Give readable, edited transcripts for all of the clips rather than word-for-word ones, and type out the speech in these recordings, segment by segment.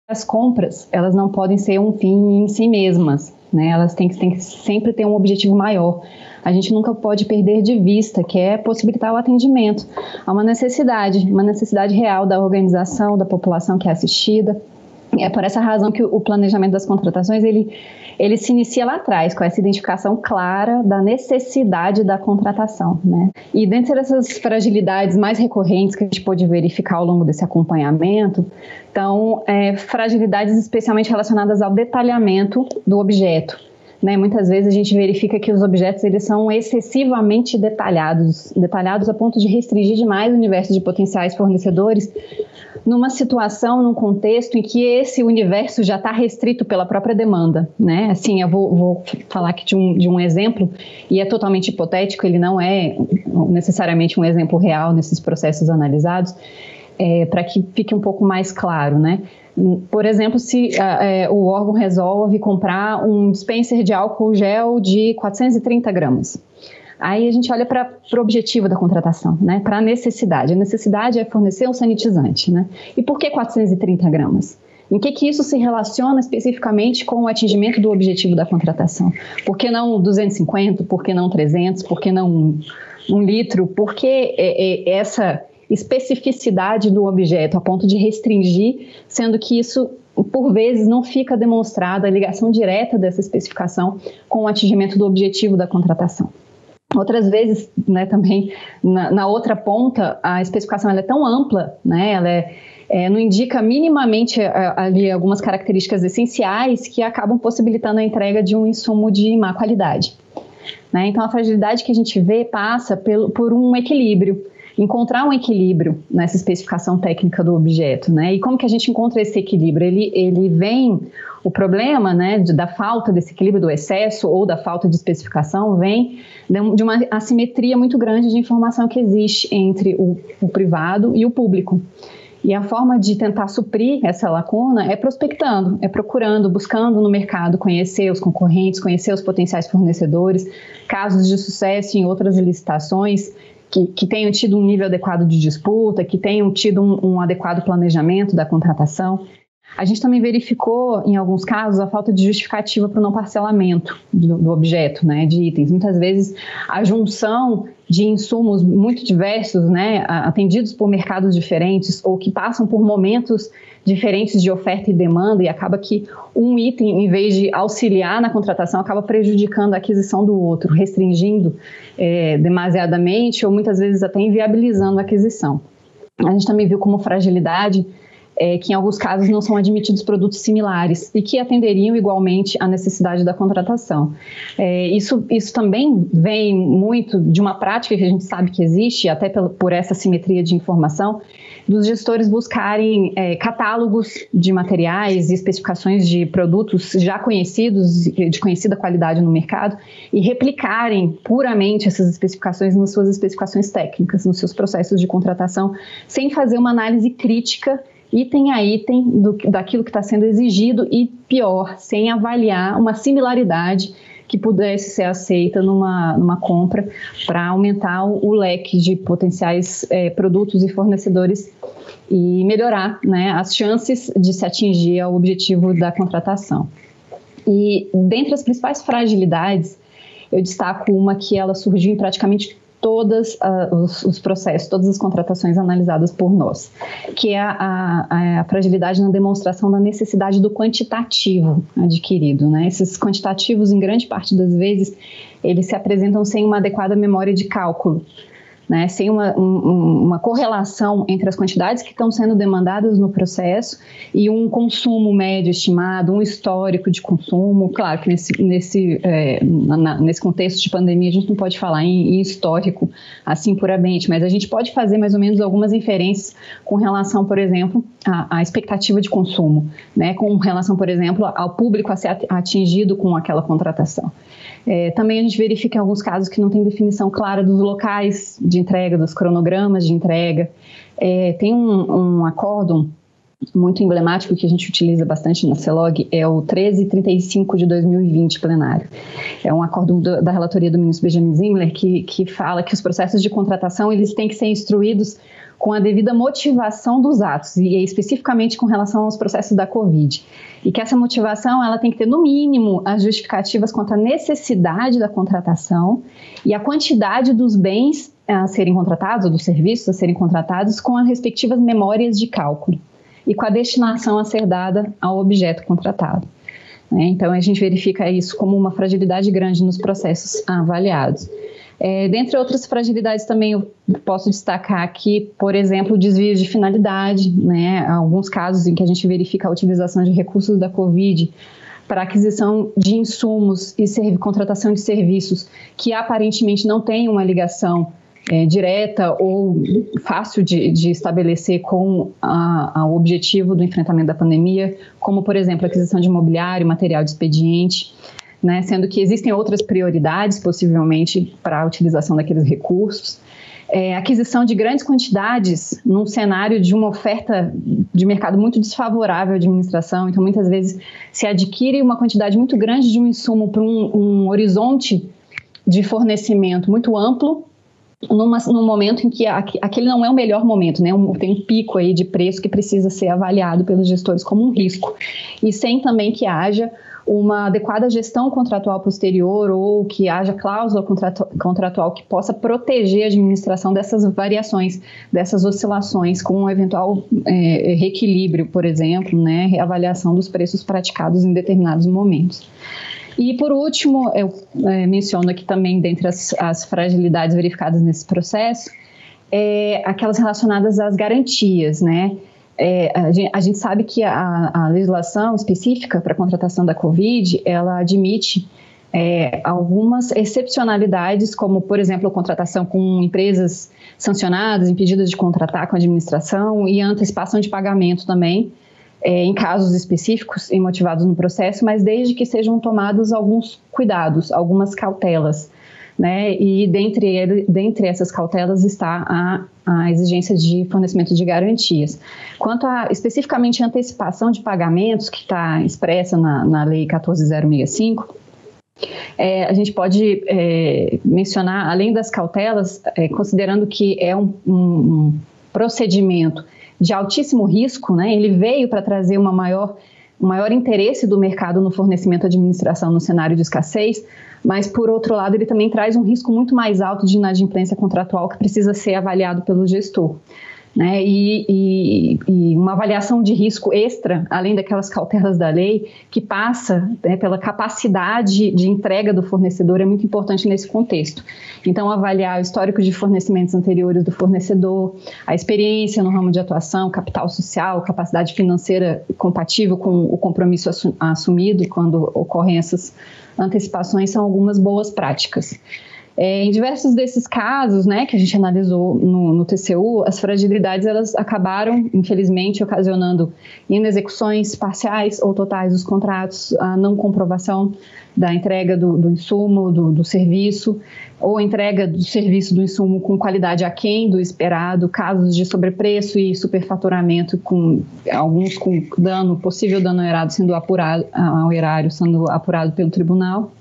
as compras, elas não podem ser um fim em si mesmas, né? Elas têm que sempre ter um objetivo maior. A gente nunca pode perder de vista que é possibilitar o atendimento a uma necessidade real da organização, da população que é assistida. É por essa razão que o planejamento das contratações, ele se inicia lá atrás, com essa identificação clara da necessidade da contratação, né? E dentre essas fragilidades mais recorrentes que a gente pôde verificar ao longo desse acompanhamento, então, fragilidades especialmente relacionadas ao detalhamento do objeto, né? Muitas vezes a gente verifica que os objetos eles são excessivamente detalhados a ponto de restringir demais o universo de potenciais fornecedores, numa situação, num contexto em que esse universo já está restrito pela própria demanda, né? Assim, eu vou falar aqui de um exemplo, e é totalmente hipotético, ele não é necessariamente um exemplo real nesses processos analisados, para que fique um pouco mais claro, né? Por exemplo, se o órgão resolve comprar um dispenser de álcool gel de 430 gramas. Aí a gente olha para o objetivo da contratação, né? Para a necessidade. A necessidade é fornecer um sanitizante, né? E por que 430 gramas? Em que isso se relaciona especificamente com o atingimento do objetivo da contratação? Por que não 250? Por que não 300? Por que não um litro? Por que essa especificidade do objeto a ponto de restringir, sendo que isso, por vezes, não fica demonstrada a ligação direta dessa especificação com o atingimento do objetivo da contratação. Outras vezes, né, também, na outra ponta, a especificação ela é tão ampla, né, ela não indica minimamente ali algumas características essenciais que acabam possibilitando a entrega de um insumo de má qualidade, né? Então, a fragilidade que a gente vê passa por um equilíbrio, encontrar um equilíbrio nessa especificação técnica do objeto, né? E como que a gente encontra esse equilíbrio? Ele vem, o problema, né, da falta desse equilíbrio, do excesso ou da falta de especificação, vem de uma assimetria muito grande de informação que existe entre o privado e o público. E a forma de tentar suprir essa lacuna é prospectando, é procurando, buscando no mercado conhecer os concorrentes, conhecer os potenciais fornecedores, casos de sucesso em outras licitações, que tenham tido um nível adequado de disputa, que tenham tido um adequado planejamento da contratação. A gente também verificou, em alguns casos, a falta de justificativa para o não parcelamento do objeto, né, de itens. Muitas vezes, a junção de insumos muito diversos, né, atendidos por mercados diferentes ou que passam por momentos diferentes de oferta e demanda, e acaba que um item, em vez de auxiliar na contratação, acaba prejudicando a aquisição do outro, restringindo demasiadamente ou muitas vezes até inviabilizando a aquisição. A gente também viu como fragilidade que em alguns casos não são admitidos produtos similares e que atenderiam igualmente à necessidade da contratação. Isso também vem muito de uma prática que a gente sabe que existe, até por essa simetria de informação, dos gestores buscarem catálogos de materiais e especificações de produtos já conhecidos, de conhecida qualidade no mercado, e replicarem puramente essas especificações nas suas especificações técnicas, nos seus processos de contratação, sem fazer uma análise crítica item a item daquilo que está sendo exigido e, pior, sem avaliar uma similaridade que pudesse ser aceita numa compra para aumentar o leque de potenciais produtos e fornecedores e melhorar, né, as chances de se atingir o objetivo da contratação. E dentre as principais fragilidades, eu destaco uma que ela surgiu em praticamente todos os processos, todas as contratações analisadas por nós, que é a fragilidade na demonstração da necessidade do quantitativo adquirido, né? Esses quantitativos, em grande parte das vezes, eles se apresentam sem uma adequada memória de cálculo, né? Sem uma correlação entre as quantidades que estão sendo demandadas no processo e um consumo médio estimado, um histórico de consumo. Claro que nesse contexto de pandemia a gente não pode falar em histórico assim puramente, mas a gente pode fazer mais ou menos algumas inferências com relação, por exemplo, à expectativa de consumo, né? Com relação, por exemplo, ao público a ser atingido com aquela contratação. Também a gente verifica em alguns casos que não tem definição clara dos locais de entrega, dos cronogramas de entrega. Tem um acórdão muito emblemático que a gente utiliza bastante na CELOG é o 1335 de 2020 plenário. É um acordo da relatoria do ministro Benjamin Zimler que fala que os processos de contratação eles têm que ser instruídos com a devida motivação dos atos, e especificamente com relação aos processos da Covid. E que essa motivação ela tem que ter, no mínimo, as justificativas quanto à necessidade da contratação e a quantidade dos bens a serem contratados, ou dos serviços a serem contratados, com as respectivas memórias de cálculo e com a destinação a ser dada ao objeto contratado. Então, a gente verifica isso como uma fragilidade grande nos processos avaliados. Dentre outras fragilidades também eu posso destacar aqui, por exemplo, o desvio de finalidade, alguns casos em que a gente verifica a utilização de recursos da Covid para aquisição de insumos e contratação de serviços que aparentemente não têm uma ligação direta ou fácil de estabelecer com o objetivo do enfrentamento da pandemia, como, por exemplo, a aquisição de imobiliário, material de expediente, sendo que existem outras prioridades, possivelmente, para a utilização daqueles recursos. Aquisição de grandes quantidades num cenário de uma oferta de mercado muito desfavorável à administração, então muitas vezes se adquire uma quantidade muito grande de um insumo para um horizonte de fornecimento muito amplo, num momento em que aquele não é o melhor momento, tem um pico aí de preço que precisa ser avaliado pelos gestores como um risco, e sem também que haja uma adequada gestão contratual posterior ou que haja cláusula contratual que possa proteger a administração dessas variações, dessas oscilações, com um eventual reequilíbrio, por exemplo, reavaliação dos preços praticados em determinados momentos. E, por último, eu menciono aqui também, dentre as fragilidades verificadas nesse processo, aquelas relacionadas às garantias, A gente sabe que a legislação específica para a contratação da Covid, ela admite algumas excepcionalidades, como, por exemplo, a contratação com empresas sancionadas, impedidas de contratar com a administração e a antecipação de pagamento também, em casos específicos e motivados no processo, mas desde que sejam tomados alguns cuidados, algumas cautelas, E dentre essas cautelas está a exigência de fornecimento de garantias. Quanto especificamente a antecipação de pagamentos, que está expressa na Lei 14.065, a gente pode mencionar, além das cautelas, considerando que é um procedimento de altíssimo risco, ele veio para trazer um maior interesse do mercado no fornecimento à administração no cenário de escassez, mas, por outro lado, ele também traz um risco muito mais alto de inadimplência contratual que precisa ser avaliado pelo gestor. E uma avaliação de risco extra, além daquelas cautelas da lei, que passa pela capacidade de entrega do fornecedor, é muito importante nesse contexto. Então, avaliar o histórico de fornecimentos anteriores do fornecedor, a experiência no ramo de atuação, capital social, capacidade financeira compatível com o compromisso assumido quando ocorrem essas antecipações, são algumas boas práticas. Em diversos desses casos, que a gente analisou no TCU, as fragilidades elas acabaram, infelizmente, ocasionando inexecuções parciais ou totais dos contratos, a não comprovação da entrega do insumo, do serviço, ou entrega do serviço do insumo com qualidade aquém do esperado, casos de sobrepreço e superfaturamento, alguns com possível dano ao erário sendo apurado pelo tribunal.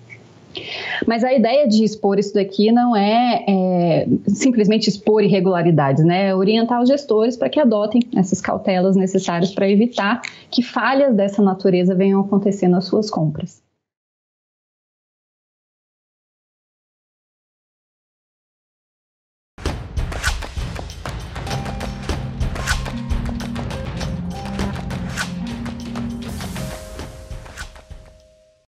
Mas a ideia de expor isso daqui não é simplesmente expor irregularidades, É orientar os gestores para que adotem essas cautelas necessárias para evitar que falhas dessa natureza venham acontecer nas suas compras.